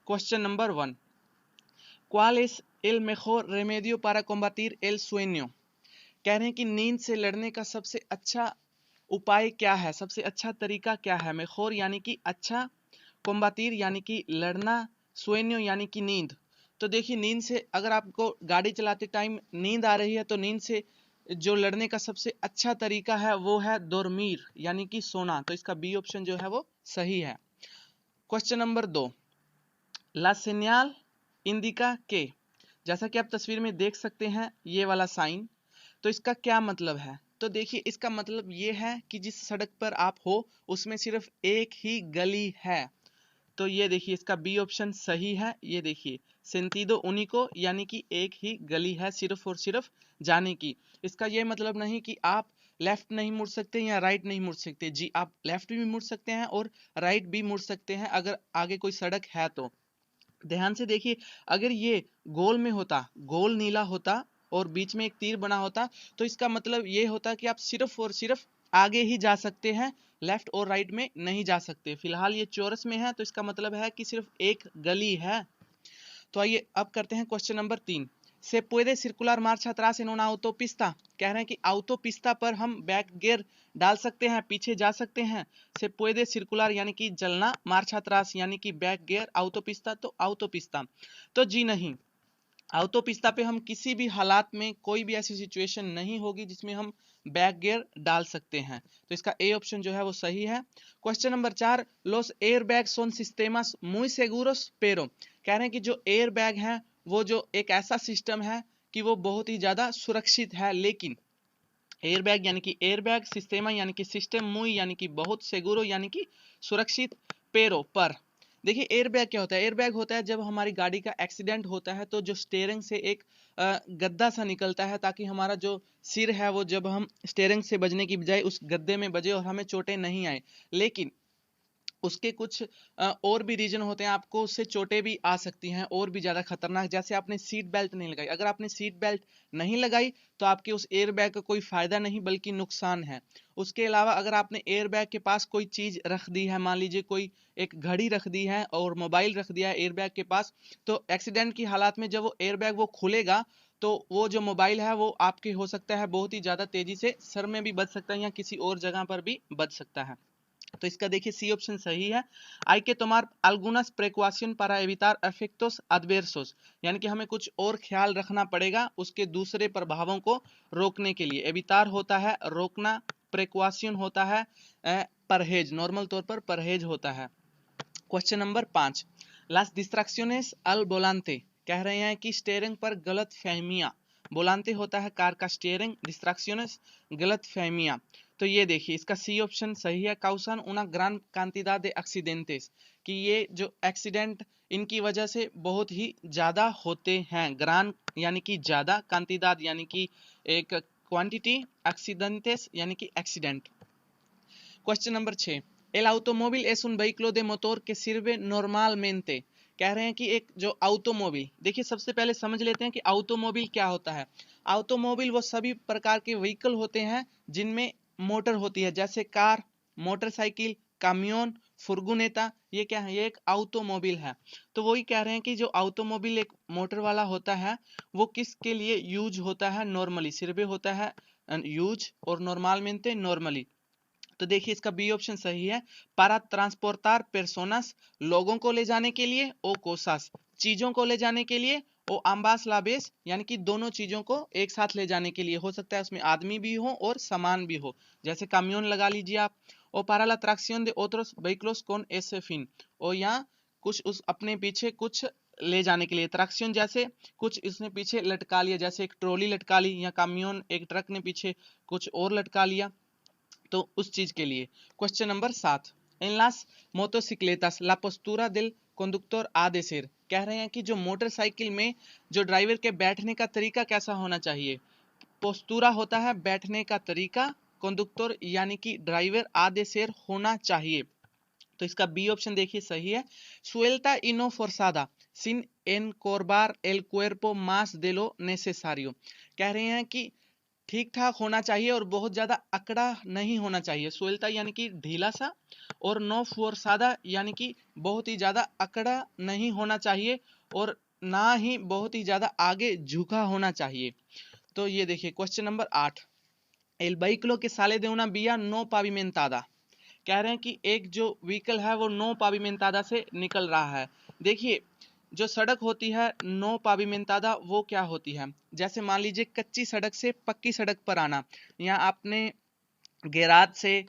Question number 1, ¿cuál es el mejor remedio para combatir el sueño? कह रहे हैं कि नींद से लड़ने का सबसे अच्छा उपाय क्या है, सबसे अच्छा तरीका क्या है। मेखोर यानी कि अच्छा, कोम्बातीर यानी कि लड़ना, सुएन्यो यानी कि नींद। तो देखिए नींद से अगर आपको गाड़ी चलाते टाइम नींद आ रही है तो नींद से जो लड़ने का सबसे अच्छा तरीका है वो है दोरमीर यानी कि सोना। तो इसका बी ऑप्शन जो है वो सही है। क्वेश्चन नंबर 2, ला सेन्याल इंडिका के, जैसा कि आप तस्वीर में देख सकते हैं ये वाला साइन, तो इसका क्या मतलब है। तो देखिए इसका मतलब ये है कि जिस सड़क पर आप हो उसमें सिर्फ एक ही गली है। तो ये देखिए इसका बी ऑप्शन सही है। ये देखिए सेंतीदो उनिको यानी कि एक ही गली है सिर्फ और सिर्फ जाने की। इसका ये मतलब नहीं कि आप लेफ्ट नहीं मुड़ सकते या राइट नहीं मुड़ सकते। जी, आप लेफ्ट भी मुड़ सकते हैं और राइट भी मुड़ सकते हैं अगर आगे कोई सड़क है तो। ध्यान से देखिए, अगर ये गोल में होता, गोल नीला होता और बीच में एक तीर बना होता तो इसका मतलब ये होता कि आप सिर्फ और सिर्फ आगे ही जा सकते हैं, लेफ्ट और राइट में नहीं जा सकते। फिलहाल ये चौरस में है तो इसका मतलब है कि सिर्फ एक गली है। तो आइए अब करते हैं क्वेश्चन नंबर 3, से puede circular marcha atrás en una autopista। कह रहे हैं कि autopista पर हम बैक गियर डाल सकते हैं, पीछे जा सकते हैं। से puede circular यानी कि चलना, marcha atrás यानी कि बैक गियर, autopista तो autopista। तो जी नहीं, autopista पे हम किसी भी हालात में कोई भी ऐसी सिचुएशन नहीं होगी जिसमें हम बैक गियर डाल सकते हैं। तो इसका ए ऑप्शन जो है वो सही है। Question number 4, los airbags son sistemas muy seguros pero, कह रहे हैं कि जो एयर बैग है वो जो एक ऐसा सिस्टम है कि वो बहुत ही ज्यादा सुरक्षित है, लेकिन एयर बैग यानी कि एयर बैग, सिस्टेमा यानी कि सिस्टम, मुई यानी कि बहुत, सेगुरो यानी कि सुरक्षित, पेरो पर। देखिए एयर बैग क्या होता है। एयर बैग होता है जब हमारी गाड़ी का एक्सीडेंट होता है तो जो स्टीयरिंग से एक गद्दा सा निकलता है ताकि हमारा जो सिर है वो जब हम स्टीयरिंग से बजने की बजाय उस गद्दे में बजे और हमें चोटें नहीं आए। लेकिन उसके कुछ और भी रीजन होते हैं, आपको उससे चोटें भी आ सकती हैं और भी ज्यादा खतरनाक। जैसे आपने सीट बेल्ट नहीं लगाई, अगर आपने सीट बेल्ट नहीं लगाई तो आपके उस एयर बैग का कोई फायदा नहीं बल्कि नुकसान है। उसके अलावा अगर आपने एयर बैग के पास कोई चीज रख दी है, मान लीजिए कोई एक घड़ी रख दी है और मोबाइल रख दिया है एयर बैग के पास, तो एक्सीडेंट की हालात में जब वो एयर बैग वो खुलेगा तो वो जो मोबाइल है वो आपके हो सकता है बहुत ही ज्यादा तेजी से सर में भी बच सकता है या किसी और जगह पर भी बच सकता है। तो इसका देखिए सी ऑप्शन सही है। आई के tomar algunas precaución para evitar efectos adversos, यानी कि हमें कुछ और ख्याल रखना पड़ेगा उसके दूसरे प्रभावों को रोकने के लिए। एवितार होता है रोकना, प्रिकॉशन होता है परहेज, नॉर्मल तौर पर परहेज होता है। Question number 5, las distracciones al volante, कह रहे हैं कि स्टीयरिंग पर गलत फहमियां। बोलांते होता है कार का स्टीयरिंग, डिस्ट्रैक्शंस गलत फहमियां। तो ये देखिए इसका सी ऑप्शन सही है। काउसन una gran cantidad de accidentes, कि ये जो एक्सीडेंट इनकी वजह से बहुत ही ज्यादा होते हैं। ग्रान यानी कि ज्यादा, कांतिदाद यानी कि एक क्वांटिटी, एक्सीडेंटेस यानी कि accident. Question number 6, el automóvil es un vehículo de motor que sirve normalmente, कह रहे हैं कि एक जो ऑटोमोबिल, देखिए सबसे पहले समझ लेते हैं कि ऑटोमोबिल क्या होता है। ऑटोमोबिल वो सभी प्रकार के व्हीकल होते हैं जिनमें मोटर होती है, जैसे कार, मोटरसाइकिल, कामियोन, फुर्गुनेता, ये क्या है, ये एक ऑटोमोबिल है। तो वही कह रहे हैं कि जो ऑटोमोबिल एक मोटर वाला होता है वो किसके लिए यूज होता है, नॉर्मली सिर्वे होता है यूज और नॉर्मलमेंटे नॉर्मली। तो देखिए इसका बी ऑप्शन सही है। पारा ट्रांसपोर्टार पेर्सोनास, लोगों को ले जाने के लिए, ओ कोसास, चीजों को ले जाने के लिए, ओ अम्बास लाबेस यानी कि दोनों चीजों को एक साथ ले जाने के लिए। हो सकता है उसमें आदमी भी हो और सामान भी हो, जैसे कामियोन लगा लीजिए आप। ओ पारा ला ट्रैक्शन दे ओट्रोस व्हीकल्स कॉन एसे फिन, ओ यहाँ कुछ उस अपने पीछे कुछ ले जाने के लिए, ट्रैक्शन जैसे कुछ इसने पीछे लटका लिया, जैसे एक ट्रॉली लटका ली, या कामियोन एक ट्रक ने पीछे कुछ और लटका लिया, तो उस चीज के लिए। Question number 7, en las motocicletas la postura del conductor ha de ser, कह रहे हैं कि जो मोटरसाइकिल में जो ड्राइवर के बैठने का तरीका कैसा होना चाहिए। पोस्टूरा होता है बैठने का तरीका, कंडक्टर यानी कि ड्राइवर आधे शेर होना चाहिए। तो इसका बी ऑप्शन देखिए सही है। सुएल्टा इनो फोर्सादा sin encorvar el cuerpo más de lo necesario, कह रहे हैं कि ठीक ठाक होना चाहिए और बहुत ज़्यादा अकड़ा नहीं होना चाहिए। सुएल्ता यानी कि ढीला सा, और नो फोर्सादा यानी कि बहुत ही ज़्यादा अकड़ा नहीं होना चाहिए और ना ही बहुत ही ज़्यादा आगे झुका होना चाहिए। तो ये देखिए क्वेश्चन नंबर 8, एल वहीकलो के साले de una vía no pavimentada। कह रहे हैं कि एक जो व्हीकल है वो नो पाविमेंतादा से निकल रहा है। देखिए जो सड़क होती है नो पाविमेंतादा वो क्या होती है, जैसे मान लीजिए कच्ची सड़क से पक्की सड़क पर आना, या आपने गैराज से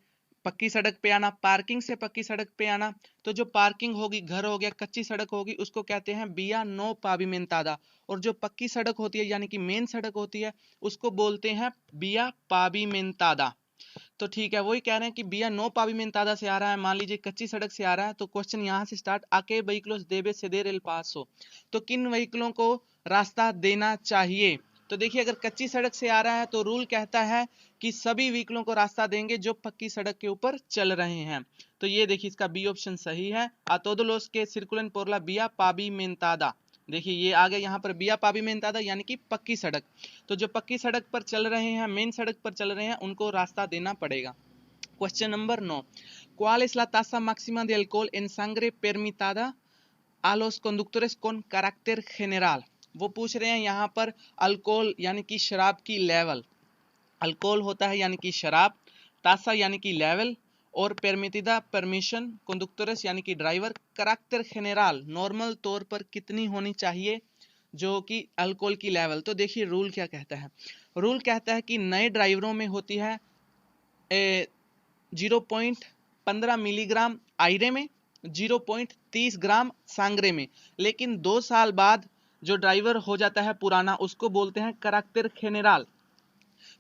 पक्की सड़क पे आना, पार्किंग से पक्की सड़क पे आना, तो जो पार्किंग होगी, घर हो गया, कच्ची सड़क होगी, उसको कहते हैं बिया नो पाविमेंतादा। और जो पक्की सड़क होती है यानी कि मेन सड़क होती है उसको बोलते हैं बिया पाविमेंतादा। तो ठीक है, वही कह रहे हैं कि बिया नो पाविमेंतादा से आ रहा है, मान लीजिए कच्ची सड़क से आ रहा है, तो क्वेश्चन यहाँ से स्टार्ट, आके व्हीकलों देवे सेदेर एल पासो, तो किन व्हीकलों को रास्ता देना चाहिए। तो देखिए अगर कच्ची सड़क से आ रहा है तो रूल कहता है कि सभी व्हीकलों को रास्ता देंगे जो पक्की सड़क के ऊपर चल रहे हैं। तो ये देखिए इसका बी ऑप्शन सही है, आतोदलोस के सिर्कुलन पोरला बिया पाविमेंतादा। देखिए ये आ गया यहाँ पर बिया पाविमेंतादा यानी कि पक्की सड़क। तो जो पक्की सड़क पर चल रहे हैं, मेन सड़क पर चल रहे हैं, उनको रास्ता देना पड़ेगा। Question number 9, ¿Cuál es la tasa máxima de alcohol en sangre permitida a los conductores con carácter general? वो पूछ रहे हैं यहाँ पर अल्कोहल यानी कि शराब की लेवल। अल्कोहल होता है यानी कि शराब, तासा यानी कि लेवल, और परमिटिदा परमिशन, कंडक्टर्स यानी कि ड्राइवर, करैक्टर जनरल नॉर्मल तौर पर कितनी होनी चाहिए जो कि अल्कोहल की लेवल। तो देखिए रूल क्या कहता है, रूल कहता है कि नए ड्राइवरों में होती है 0.15 मिलीग्राम आयरे में, 0.30 ग्राम सांगरे में, लेकिन 2 साल बाद जो ड्राइवर हो जाता है पुराना उसको बोलते हैं करैक्टर जनरल।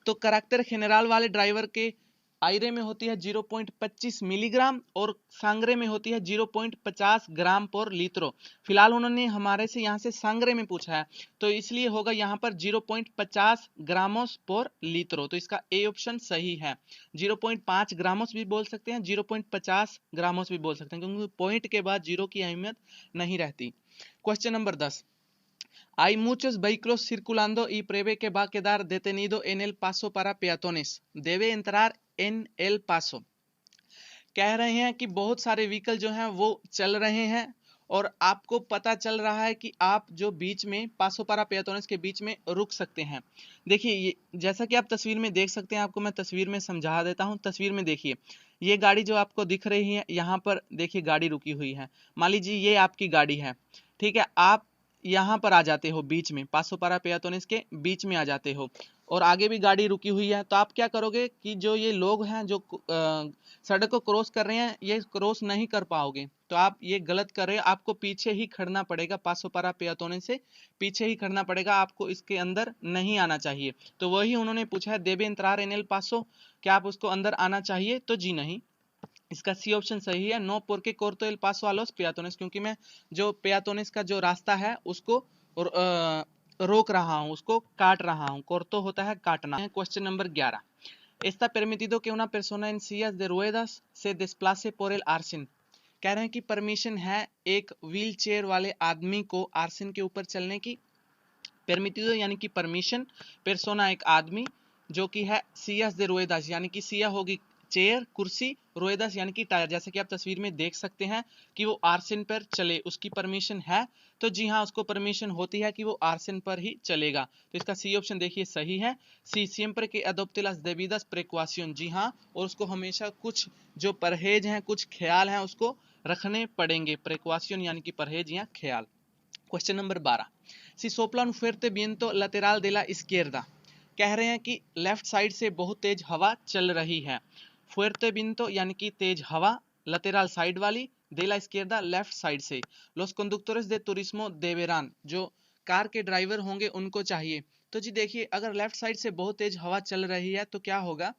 तो करैक्टर जनरल वाले ड्राइवर के आयरे में होती है 0.25 मिलीग्राम और सांगरे में होती है 0.50 ग्राम पर लीटरो। फिलहाल उन्होंने हमारे से यहाँ से सांगरे में पूछा है तो इसलिए होगा यहाँ पर 0.50 ग्रामोस पर लीटरो। तो इसका ए ऑप्शन सही है। 0.5 ग्रामोस भी बोल सकते हैं, 0.50 ग्रामोस भी बोल सकते हैं, क्योंकि पॉइंट के बाद जीरो की अहमियत नहीं रहती। Question number 10, Hay muchos vehículos circulando y prevé que va a quedar detenido en el paso para peatones. Debe entrar en el paso. कह रहे हैं कि बहुत सारे व्हीकल जो हैं वो चल रहे हैं और आपको पता चल रहा है कि आप जो बीच में पासो पारा पेatones के बीच में रुक सकते हैं। देखिए ये जैसा कि आप तस्वीर में देख सकते हैं, आपको मैं तस्वीर में समझा देता हूं। तस्वीर में देखिए ये गाड़ी जो आपको दिख रही है, यहाँ पर देखिए गाड़ी रुकी हुई है। मान लीजिए ये आपकी गाड़ी है, ठीक है, आप यहाँ पर आ जाते हो बीच में, पासो पारा पेatones के बीच में आ जाते हो और आगे भी गाड़ी रुकी हुई है, तो आप क्या करोगे कि जो ये लोग हैं जो सड़क को क्रॉस कर रहे हैं, ये क्रॉस नहीं कर पाओगे, तो आप ये गलत कर रहे हो। आपको पीछे ही खड़ना पड़ेगा, पासो पारा पेatones से पीछे ही खड़ना पड़ेगा, आपको इसके अंदर नहीं आना चाहिए। तो वही उन्होंने पूछा है, देबे एंट्रार एन एल पासो, क्या आप उसको अंदर आना चाहिए? तो जी नहीं, इसका सी ऑप्शन सही है। नो porque corto el paso a los peatones, क्योंकि मैं जो पेatones का जो रास्ता है उसको रोक रहा हूं, उसको काट रहा हूं। corto होता है काटना। Question number 11, está permitido que una persona en sillas de ruedas se desplace por el arcén। कह रहे हैं कि परमिशन है एक व्हील चेयर वाले आदमी को आर्सिन के ऊपर चलने की। परमिटिdo यानी कि परमिशन, पेर्सोना एक आदमी, जो कि है सियास दे रुएदास यानी कि सिया होगी चेयर कुर्सी, रुएदास यानी कि टायर, जैसे कि आप तस्वीर में देख सकते हैं कि वो आर्सिन पर चले, उसकी परमिशन है। तो जी हाँ, उसको परमिशन होती है कि वो आर्सिन पर ही चलेगा। तो इसका सी ऑप्शन देखिए सही है। सी सिएम्प्रे के अडोप्टे las debidas precaución, जी हाँ, और उसको हमेशा कुछ जो परहेज हैं, कुछ ख्याल हैं उसको रखने पड़ेंगे। प्रिकॉशन यानी कि परहेज या ख्याल। Question number 12, si sopla un fuerte viento lateral de la izquierda। कह रहे हैं कि लेफ्ट साइड से बहुत तेज हवा चल रही है। fuerte viento यानी कि तेज हवा, lateral साइड वाली, de la izquierda left side से। los conductores de turismo deberán, जो कार के ड्राइवर होंगे उनको चाहिए। तो जी देखिए अगर लेफ्ट साइड से बहुत तेज हवा चल रही है तो क्या होगा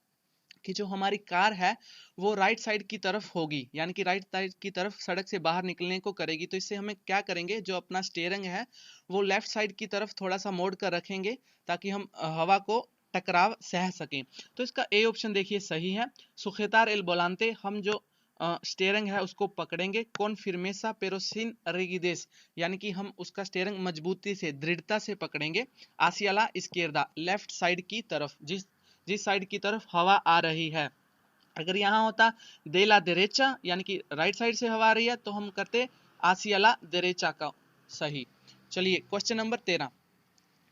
कि जो हमारी कार है वो राइट साइड की तरफ होगी, यानी कि राइट साइड की तरफ सड़क से बाहर निकलने को करेगी। तो इससे हमें क्या करेंगे, जो अपना स्टीयरिंग है वो लेफ्ट साइड की तरफ थोड़ा सा मोड़ कर रखेंगे ताकि हम हवा को टकराव सह सकें। तो इसका ए ऑप्शन देखिए सही है। सुखेतार एल बोलांते, हम जो स्टेयरिंग है उसको पकड़ेंगे, कौन फिरमेसा पेरोसिन रिगिदेस, यानी कि हम उसका स्टेयरिंग मजबूती से दृढ़ता से पकड़ेंगे, आसियाला इस्केरदा, लेफ्ट साइड की तरफ, जिस जिस साइड की तरफ हवा आ रही है। अगर यहाँ होता देला देरेचा यानी कि राइट साइड से हवा आ रही है तो हम करते आसियाला देरेचा का सही। चलिए क्वेश्चन नंबर 13,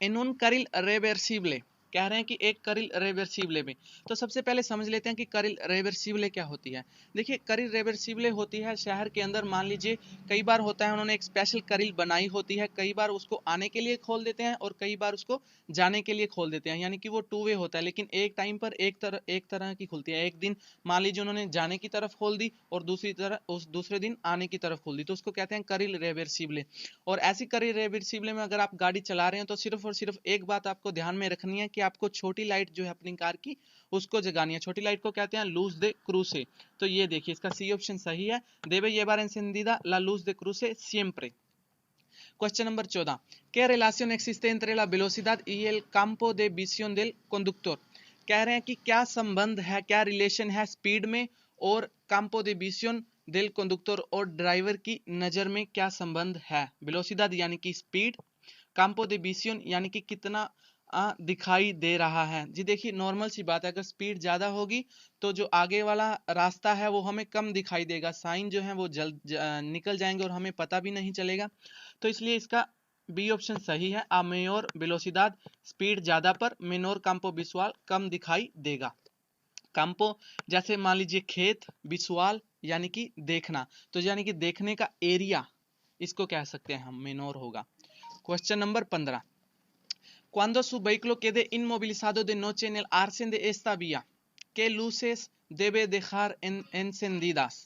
एनुन करिल रेवर्सिबले, कह रहे हैं कि एक करिल रेवर्सिबले में। तो सबसे पहले समझ लेते हैं कि करिल रेवर्सिबले क्या होती है। देखिए करिल रेवर्सिबले होती है शहर के अंदर, मान लीजिए कई बार होता है उन्होंने एक स्पेशल करिल बनाई होती है, कई बार उसको आने के लिए खोल देते हैं और कई बार उसको जाने के लिए खोल देते हैं, यानी कि वो टू वे होता है, लेकिन एक टाइम पर एक तरह की खुलती है। एक दिन मान लीजिए उन्होंने जाने की तरफ खोल दी और दूसरे दिन आने की तरफ खोल दी, तो उसको कहते हैं करिल रेवर्सिबले। और ऐसी करिल रेवर्सिबले में अगर आप गाड़ी चला रहे हैं तो सिर्फ और सिर्फ एक बात आपको ध्यान में रखनी है कि आपको छोटी लाइट जो है अपनी कार की उसको जगानी है। छोटी लाइट को कहते हैं लूज दे क्रूसे। तो ये देखिए इसका सी ऑप्शन सही है, देवे llevar encendida la luz de cruce siempre। Question number 14, ¿qué relación existe entre la velocidad y el campo de visión del conductor? कह रहे हैं कि क्या संबंध है, क्या रिलेशन है स्पीड में और campo de visión del conductor और ड्राइवर की नजर में क्या संबंध है। वेलोसिडad यानी कि स्पीड, campo de visión यानी कि कितना दिखाई दे रहा है। जी देखिए नॉर्मल सी बात है, अगर स्पीड ज़्यादा होगी तो जो आगे वाला रास्ता है वो हमें कम दिखाई देगा, साइन जो है वो निकल जाएंगे और हमें पता भी नहीं चलेगा। तो इसलिए इसका बी ऑप्शन सही है, आ मेयोर वेलोसिडad, स्पीड ज़्यादा पर मेनोर काम्पो विजुअल कम दिखाई देगा। काम्पो जैसे मान लीजिए खेत, विजुअल यानी कि देखना, तो यानी कि देखने का एरिया, इसको कह सकते हैं हम, मेनोर होगा। Question number 15, Cuando su vehículo quede inmovilizado de noche en el arcén de esta vía, ¿qué luces debe dejar encendidas?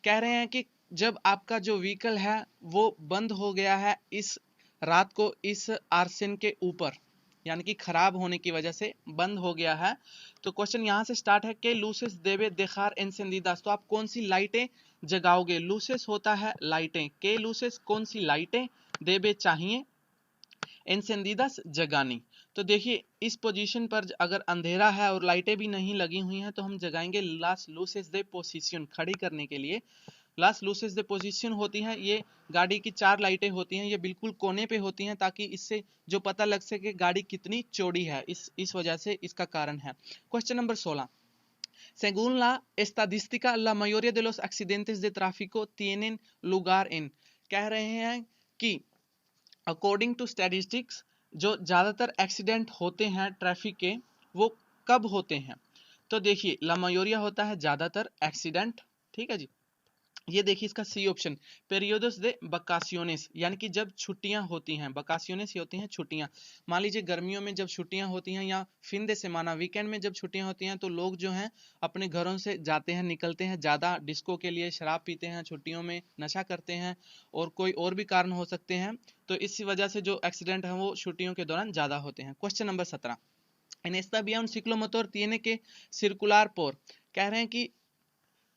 कह रहे हैं कि जब आपका जो व्हीकल है वो बंद हो गया है इस रात को इस आर्सेन के ऊपर, यानी कि खराब होने की वजह से बंद हो गया है, तो क्वेश्चन यहाँ से स्टार्ट है कि लूसेस देवे देखार एंसेंदिदास, तो आप कौन सी लाइटें जगाओगे। लूसेस होता है लाइटें, के लूसेस कौन सी लाइटें, देवे चाहिए, एंसेंदिदास जगानी। तो देखिए इस पोजीशन पर अगर अंधेरा है और लाइटें भी नहीं लगी हुई हैं तो हम जगाएंगे लास लूसेस दे पोजीशन, खड़ी करने के लिए। लास लूसेस दे पोजीशन होती हैं, ये गाड़ी की 4 लाइटें होती हैं, ये बिल्कुल कोने पे होती हैं ताकि इससे जो पता लग सके गाड़ी कितनी चौड़ी है, इस वजह से इसका कारण है। Question number 16, Según la estadística, la mayoría de los accidentes de tráfico tienen lugar en, कह रहे हैं कि अकॉर्डिंग टू स्टैटिस्टिक्स जो ज़्यादातर एक्सीडेंट होते हैं ट्रैफिक के वो कब होते हैं। तो देखिए ला मायोरिया होता है ज़्यादातर एक्सीडेंट, ठीक है जी। ये देखिए इसका सी ऑप्शन, पेरियोडोस दे बकासियोनेस, यानी कि जब छुट्टियां होती हैं, बकासियोनेस होती हैं छुट्टियां। मान लीजिए गर्मियों में जब छुट्टियां होती हैं या फिन दे सेमाना वीकेंड में जब छुट्टियां होती हैं तो लोग जो हैं अपने घरों से जाते हैं, निकलते हैं ज़्यादा डिस्को के लिए, शराब पीते हैं छुट्टियों में, नशा करते हैं और कोई और भी कारण हो सकते हैं, तो इसी वजह से जो एक्सीडेंट हैं वो छुट्टियों के दौरान ज़्यादा होते हैं। Question number 17, en esta vía un ciclomotor tiene que circular por, कह रहे हैं कि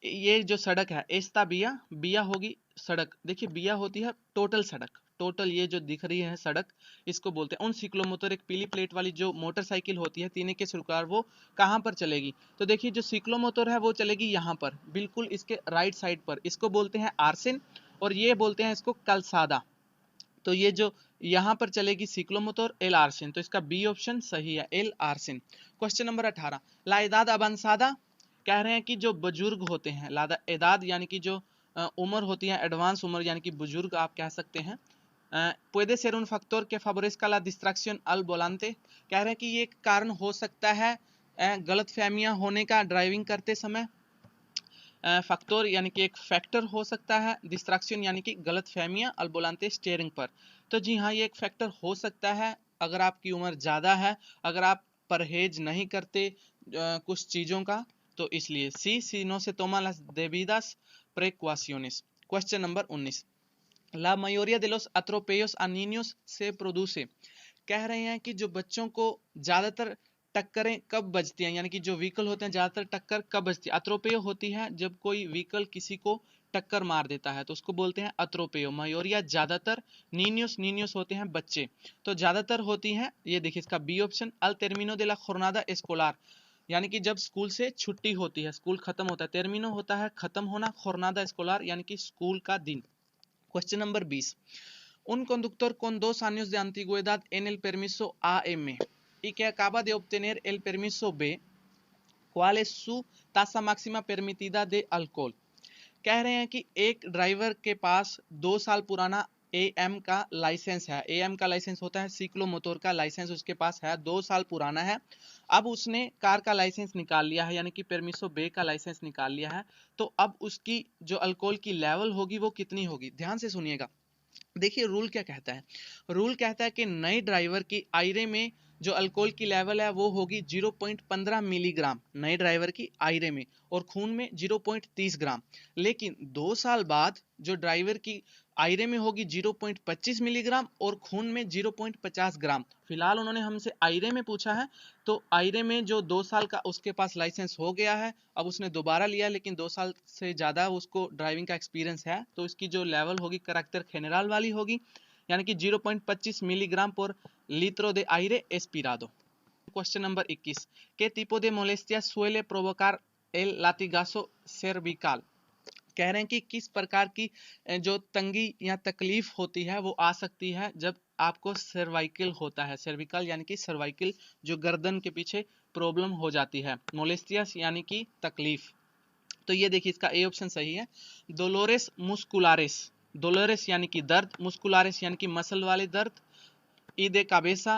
ये जो सड़क है एस्ता बिया, बिया होगी सड़क, देखिए बिया होती है टोटल सड़क, टोटल ये जो दिख रही है सड़क इसको बोलते हैं। उन सिक्लोमोटर, एक पीली प्लेट वाली जो मोटरसाइकिल होती है तीन के सरकार, वो कहाँ पर चलेगी। तो देखिए जो सिक्लोमोटर है वो चलेगी यहाँ पर बिल्कुल इसके राइट साइड पर, इसको बोलते हैं आर्सिन और ये बोलते हैं इसको कलसादा। तो ये जो यहाँ पर चलेगी सिक्लोमोटर एल आर्सिन, तो इसका बी ऑप्शन सही है, एल आर्सिन। क्वेश्चन नंबर 18, लाइदाद अबांसादा, कह रहे हैं कि जो बुजुर्ग होते हैं, लादा एदाद यानी कि जो उम्र होती है, एडवांस उम्र यानी कि बुजुर्ग आप कह सकते हैं। puede ser un factor que favorezca la distracción al volante, कह रहे हैं कि ये एक कारण हो सकता है गलतफहमियां होने का ड्राइविंग करते समय। फैक्टर यानी कि एक फैक्टर हो सकता है, डिस्ट्रैक्शन यानी कि गलतफहमियां अल बोलाते स्टीयरिंग पर। तो जी हाँ ये एक फैक्टर हो सकता है अगर आपकी उम्र ज़्यादा है, अगर आप परहेज नहीं करते कुछ चीज़ों का, तो इसलिए सी सीनो से तोमा las debidas precauciones। Question number 19, la mayoría de los atropellos a niños se produce, कह रहे हैं कि जो बच्चों को ज़्यादातर टक्करें कब बजती हैं, यानी कि जो व्हीकल होते हैं ज़्यादातर टक्कर कब बजती है। अत्रोपेयो होती है जब कोई व्हीकल किसी को टक्कर मार देता है तो उसको बोलते हैं अत्रोपेयो। मायोरिया ज़्यादातर, नीनियोस, नीनियोस होते हैं बच्चे, तो ज़्यादातर होती हैं, ये देखिए इसका बी ऑप्शन, अल टर्मिनो दे ला jornada escolar, यानी कि जब स्कूल से छुट्टी होती है, स्कूल खत्म होता है। termino होता है खत्म होना, jornada escolar यानी कि स्कूल का दिन। Question number 20, un conductor con 2 años de antigüedad en el permiso AM y que acaba de obtener el permiso B, ¿cuál es su tasa máxima permitida de alcohol? कह रहे हैं कि एक driver के पास 2 साल पुराना एएम का लाइसेंस है। एएम का लाइसेंस होता है सिक्लो मोटर का लाइसेंस, उसके पास है, 2 साल पुराना है। अब उसने कार का लाइसेंस निकाल लिया है, यानी कि परमिशो बे का लाइसेंस निकाल लिया है। तो अब उसकी जो अल्कोहल की लेवल होगी वो कितनी होगी? ध्यान से सुनिएगा। देखिए रूल क्या कहता है। रूल कहता है कि नए ड्राइवर की आयरे में जो अल्कोहल की लेवल है वो होगी 0.15 मिलीग्राम नए ड्राइवर की आयरे में, और खून में 0.30 ग्राम। लेकिन 2 साल बाद जो ड्राइवर की आयरे में होगी 0.25 मिलीग्राम और खून में 0.50 ग्राम। फिलहाल उन्होंने हमसे आयरे में पूछा है, तो आयरे में जो 2 साल का उसके पास लाइसेंस हो गया है, अब उसने दोबारा लिया, लेकिन 2 साल से ज़्यादा उसको ड्राइविंग का एक्सपीरियंस है, तो इसकी जो लेवल होगी कैरेक्टर जेनरल वाली होगी, यानी कि 0.25 मिलीग्राम पर litro de aire expirado। Question number 21, ¿qué tipo de molestia suele provocar el latigazo cervical? कह रहे हैं कि किस प्रकार की जो तंगी या तकलीफ होती है वो आ सकती है जब आपको सर्वाइकल होता है। सर्विकल यानी कि सर्वाइकल, जो गर्दन के पीछे प्रॉब्लम हो जाती है। मोलेस्टियस यानी कि तकलीफ। तो ये देखिए इसका ए ऑप्शन सही है। डोलोरेस मुस्कुलारिस, डोलोरेस यानी कि दर्द, मुस्कुलारिस यानी कि मसल वाले दर्द, y de cabeza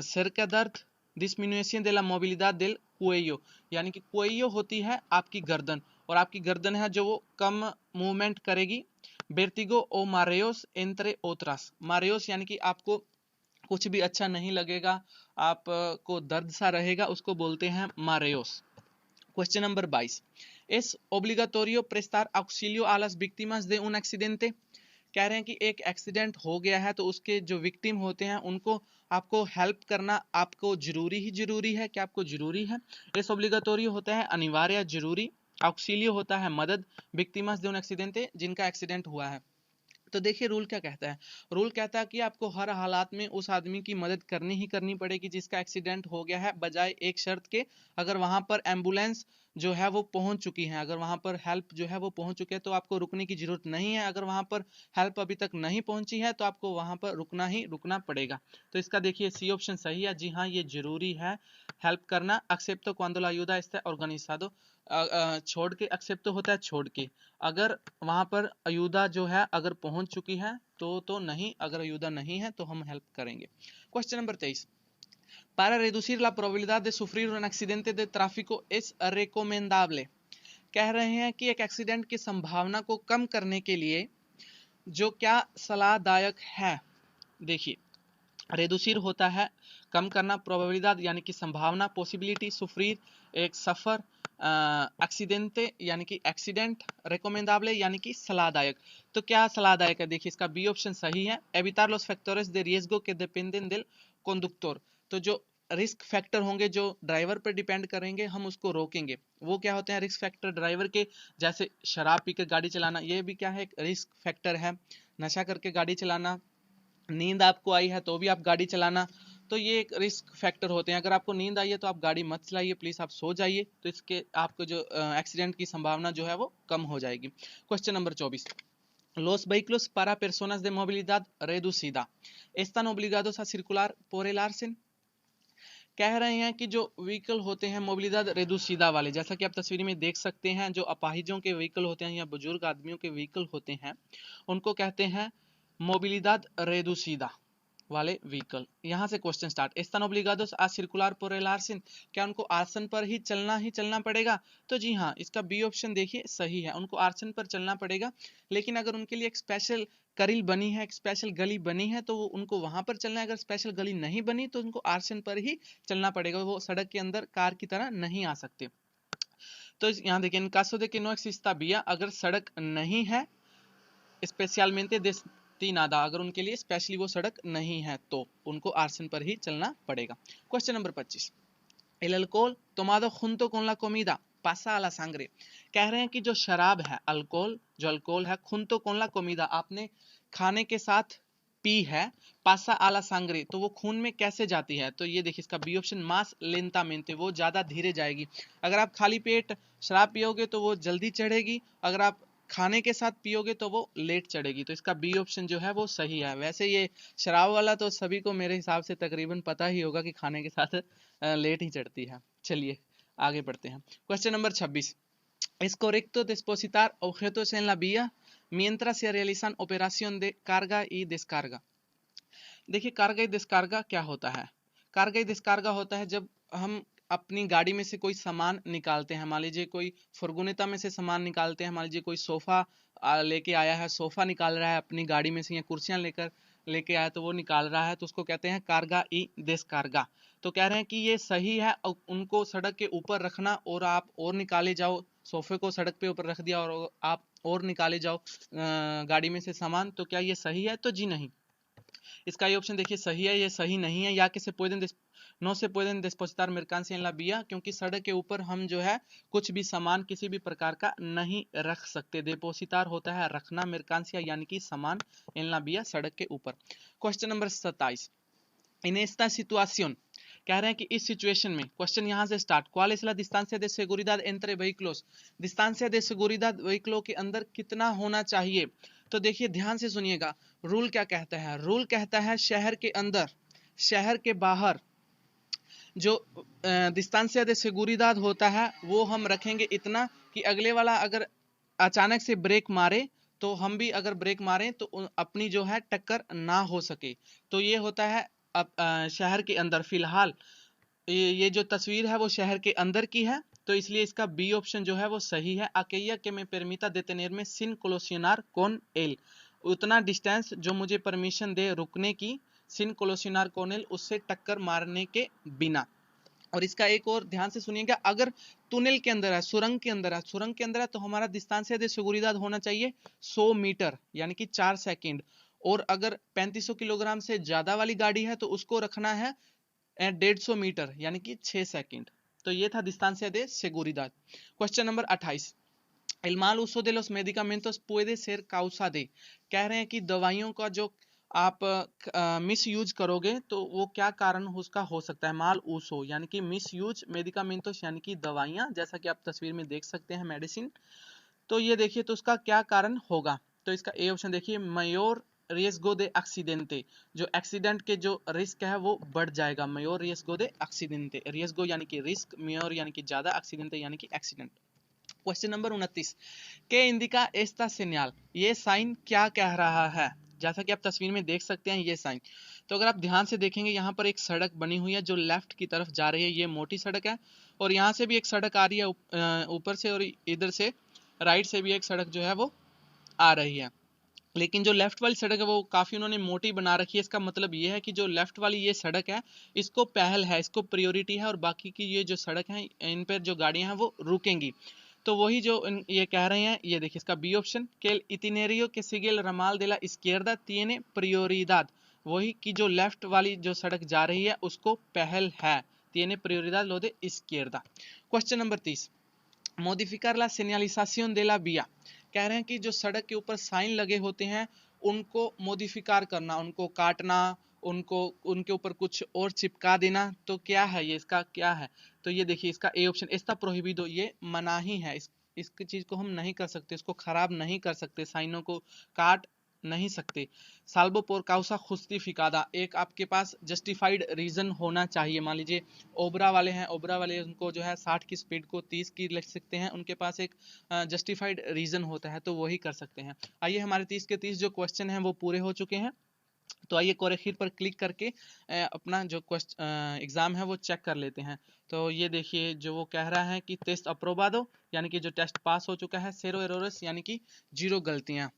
सिर का दर्द, disminución de la movilidad del cuello यानी कि cuello होती है आपकी गर्दन, और आपकी गर्दन है जो वो कम मूवमेंट करेगी। vertigo o mareos entre otras, mareos यानी कि आपको कुछ भी अच्छा नहीं लगेगा, आपको दर्द सा रहेगा, उसको बोलते हैं mareos। Question number 22, es obligatorio prestar auxilio a las víctimas de un accidente? कह रहे हैं कि एक एक्सीडेंट हो गया है तो उसके जो विक्टिम होते हैं उनको आपको हेल्प करना आपको जरूरी ही जरूरी है। क्या आपको जरूरी है? इस ओब्लिगाटोरियो होता है अनिवार्य जरूरी, ऑक्सिलियो होता है मदद, विक्टिमस de un accidente जिनका एक्सीडेंट हुआ है। तो देखिए रूल क्या कहता है। रूल कहता है कि आपको हर हालात में उस आदमी की मदद करनी ही करनी पड़ेगी जिसका एक्सीडेंट हो गया है, बजाय एक शर्त के, अगर वहां पर एम्बुलेंस जो है वो पहुंच चुकी है, अगर वहां पर हेल्प जो है वो पहुंच चुके हैं तो आपको रुकने की जरूरत नहीं है। अगर वहां पर हेल्प अभी तक नहीं पहुंची है तो आपको वहां पर रुकना ही रुकना पड़ेगा। तो इसका देखिए सी ऑप्शन सही है। जी हाँ, ये जरूरी है हेल्प करना। एक्सेप्टो cuando la ayuda esté organizado, छोड़ के एक्सेप्ट तो होता है छोड़ के। अगर वहां पर अयुदा जो है अगर पहुंच चुकी है तो नहीं, अगर अयुदा नहीं है तो हम हेल्प करेंगे। Question number 23, para reducir la probabilidad de sufrir un accidente de tráfico es recomendable? कह रहे हैं कि एक एक्सीडेंट की संभावना को कम करने के लिए जो क्या सलाहदायक है। देखिए रेदुसिर होता है कम करना, प्रोबेबिलिडad यानी कि संभावना, पॉसिबिलिटी सुफ्रीर एक सफर, एक्सीडेंटे यानी कि एक्सीडेंट, रिकमेंडेबल यानी कि सलाहदायक। तो क्या सलाहदायक है? देखिए इसका बी ऑप्शन सही है। evitar los factores de riesgo que dependen del conductor, तो जो रिस्क फैक्टर होंगे जो ड्राइवर पर डिपेंड करेंगे हम उसको रोकेंगे। वो क्या होते हैं रिस्क फैक्टर ड्राइवर के? जैसे शराब पीकर गाड़ी चलाना, ये भी क्या है, एक रिस्क फैक्टर है। नशा करके गाड़ी चलाना, नींद आपको आई है तो भी आप गाड़ी चलाना, तो ये एक रिस्क फैक्टर होते हैं। अगर आपको नींद आई है तो आप गाड़ी मत चलाइए प्लीज, आप सो जाइए, तो इसके आपको जो एक्सीडेंट की संभावना जो है वो कम हो जाएगी। Question number 24, los vehículos para personas de movilidad reducida están obligados a circular por el arsen? कह रहे हैं कि जो व्हीकल होते हैं मोबिलिदad रेडुसिदा वाले, जैसा कि आप तस्वीर में देख सकते हैं, जो अपाहिजों के व्हीकल होते हैं या बुजुर्ग आदमियों के व्हीकल होते हैं उनको कहते हैं मोबिलिदad रेडुसिदा वाले व्हीकल। यहाँ से question start, están obligados a circular por el arsen? क्या उनको आर्सन पर ही चलना पड़ेगा? तो जी हाँ, इसका बी ऑप्शन देखिए सही है, उनको आर्सन पर चलना पड़ेगा। लेकिन अगर उनके लिए एक स्पेशल करील बनी है, एक स्पेशल गली बनी है तो उनको वहां पर चलना है। अगर स्पेशल गली नहीं बनी तो उनको आर्सन पर ही चलना पड़ेगा, वो सड़क के अंदर कार की तरह नहीं आ सकते। तो यहाँ देखिए, इन caso de que no exista vía, अगर सड़क नहीं है स्पेशलmente destinada, अगर उनके लिए स्पेशली वो सड़क नहीं है तो उनको आर्सन पर ही चलना पड़ेगा। Question number 25, el alcohol tomado junto con la comida pasa a la sangre? कह रहे हैं कि जो शराब है, अल्कोहल जो अल्कोहल है, junto con la comida आपने खाने के साथ पी है, पासा आला सांगरे, तो वो खून में कैसे जाती है? तो ये देखिए इसका बी ऑप्शन मास लेंटामेंटे, वो ज्यादा धीरे जाएगी। अगर आप खाली पेट शराब पियोगे तो वो जल्दी चढ़ेगी, अगर आप खाने के साथ पियोगे तो वो लेट चढ़ेगी। तो इसका बी ऑप्शन जो है वो सही है। वैसे ये शराब वाला तो सभी को मेरे हिसाब से तकरीबन पता ही होगा कि खाने के साथ लेट ही चढ़ती है। चलिए आगे बढ़ते हैं। Question number 26, Es correcto depositar objetos en la vía mientras se realizan operación de carga y descarga। देखिए कार्गा y descarga क्या होता है? कार्गा y descarga होता है जब हम अपनी गाड़ी में से कोई सामान निकालते हैं। मान लीजिए कोई फुर्गुनेता में से सामान निकालते हैं, मान लीजिए कोई सोफा लेके आया है, सोफा निकाल रहा है अपनी गाड़ी में से, या कुर्सियां लेके आया तो वो निकाल रहा है, तो उसको कहते हैं कार्गा ई descarga। तो कह रहे हैं कि ये सही है उनको सड़क के ऊपर रखना और आप और निकाले जाओ, सोफे को सड़क पे ऊपर रख दिया और आप और निकाले जाओ गाड़ी में से सामान, तो क्या ये सही है? तो जी नहीं। इसका ये ऑप्शन देखिए सही है, ये सही नहीं है। या कि no se pueden depositar mercancía en la vía, क्योंकि सड़क के ऊपर हम जो है कुछ भी सामान किसी भी प्रकार का नहीं रख सकते। depositar होता है रखना, mercancía यानी कि सामान, en la vía सड़क के ऊपर। Question number 27, en esta situación, कह रहे हैं कि इस सिचुएशन में, क्वेश्चन यहां से start, ¿cuál es la distancia de seguridad entre vehículos? distancia de seguridad व्हीकलों के अंदर कितना होना चाहिए? तो देखिए ध्यान से सुनिएगा, रूल क्या कहता है? रूल कहता है शहर के अंदर, शहर के बाहर जो distancia de seguridad होता है वो हम रखेंगे इतना कि अगले वाला अगर अचानक से ब्रेक मारे तो हम भी अगर ब्रेक मारें तो अपनी जो है टक्कर ना हो सके। तो ये होता है शहर के अंदर। फिलहाल ये जो तस्वीर है वो शहर के अंदर की है, तो इसलिए इसका बी ऑप्शन जो है वो सही है। aquella que me permita detenerme sin colisionar con él, उतना डिस्टेंस जो मुझे परमिशन दे रुकने की, sin colisionar con él, उससे टक्कर मारने के बिना। और इसका एक और ध्यान से सुनिएगा, अगर टनल के अंदर है, सुरंग के अंदर है, सुरंग के अंदर है तो हमारा distancia de seguridad होना चाहिए 100 मीटर यानी कि 4 सेकंड। और अगर 3500 किलोग्राम से ज्यादा वाली गाड़ी है तो उसको रखना है 150 मीटर यानी कि 6 सेकंड। तो ये था distancia de seguridad। Question number 28, El mal uso de los medicamentos puede ser causa de, कह रहे हैं कि दवाइयों का जो आप मिस यूज करोगे तो वो क्या कारण उसका हो सकता है? माल ऊसो यानी कि मिस यूज, मेडिकामेंटोस यानी कि दवाइयां, जैसा कि आप तस्वीर में देख सकते हैं मेडिसिन। तो ये देखिए तो उसका क्या कारण होगा? तो इसका ए ऑप्शन देखिए, mayor riesgo de accidente, जो एक्सीडेंट के जो रिस्क है वो बढ़ जाएगा। mayor riesgo de accidente, riesgo यानी कि रिस्क, mayor यानी कि ज्यादा, accidente यानी कि एक्सीडेंट। क्वेश्चन नंबर 29, के इंडिका एस्ता सेनियल, ये साइन क्या कह रहा है? जैसा कि आप तस्वीर में देख सकते हैं ये साइन। तो अगर आप ध्यान से देखेंगे यहाँ पर एक सड़क बनी हुई है जो लेफ्ट की तरफ जा रही है, ये मोटी सड़क है, और यहाँ से भी एक सड़क आ रही है ऊपर से, और इधर से राइट से भी एक सड़क जो है वो आ रही है। लेकिन जो लेफ्ट वाली सड़क है वो काफी उन्होंने मोटी बना रखी है। इसका मतलब ये है कि जो लेफ्ट वाली ये सड़क है इसको पहल है, इसको प्रायोरिटी है, और बाकी की ये जो सड़क है इन पर जो गाड़ियां हैं वो रुकेंगी। तो वही जो ये कह रहे हैं, ये देखिए इसका B option, que el itinerario que sigue el ramal de la izquierda tiene prioridad, वही की जो लेफ्ट वाली जो सड़क जा रही है उसको पहल है, tiene prioridad lo de izquierda। Question number 30, modificar la señalización de la vía, कह रहे हैं कि जो सड़क के ऊपर साइन लगे होते हैं उनको मॉडिफिकार करना, उनको काटना, उनको उनके ऊपर कुछ और चिपका देना। तो क्या है ये, इसका क्या है? तो ये देखिए इसका ए ऑप्शन, एस्ता प्रोहिबिdo, ये मनाही है, इसकी चीज को हम नहीं कर सकते, इसको खराब नहीं कर सकते, साइनों को काट नहीं सकते। साल्वो por causa justificada, एक आपके पास जस्टिफाइड रीजन होना चाहिए। मान लीजिए ओबरा वाले हैं, ओबरा वाले उनको जो है 60 की स्पीड को 30 की लिख सकते हैं, उनके पास एक जस्टिफाइड रीजन होता है तो वही कर सकते हैं। आइए हमारे 30 के 30 जो क्वेश्चन हैं वो पूरे हो चुके हैं। तो आइए कोरेक्ट पर क्लिक करके अपना जो एग्जाम है वो चेक कर लेते हैं। तो ये देखिए जो वो कह रहा है कि टेस्ट अप्रोबादो यानी कि जो टेस्ट पास हो चुका है, सेरो एरोरस यानी कि 0 गलतियां।